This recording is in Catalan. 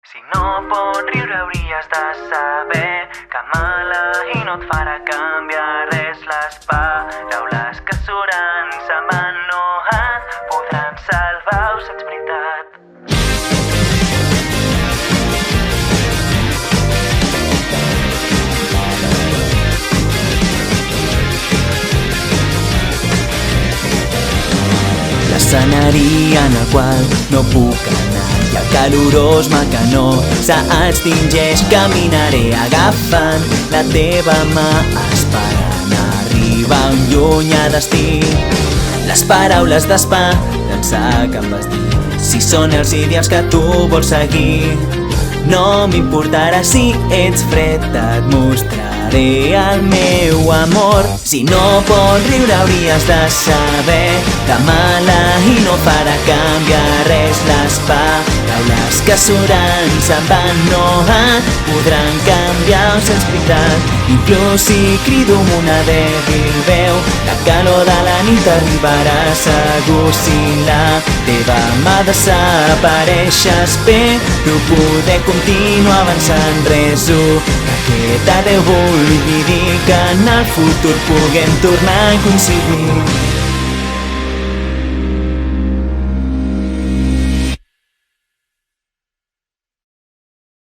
Si no pots riure hauries de saber que maleir no et farà canviar res. Les paraules que suren se'n van, no et podran salvar-ho, saps veritat? L'escenari en el qual no puc anar i el calorós mecanó s'extingeix. Caminaré agafant la teva mà, esperant arribar a un llunyà destí. Les paraules d'esperança que em vas dir, si són els ideals que tu vols seguir, no m'importarà si ets fred, et mostraré el meu amor. Si no pots riure hauries de saber que maleir no farà canviar res. Les paraules que suren se'n van, no et podran canviar, ho saps veritat? Inclús si crido amb una dèbil veu, la calor de la nit arribarà segur. Si la teva mà desapareix, espero poder continuar avançant. Reso que aquest adeu vulgui dir que en el futur puguem tornar a coincidir.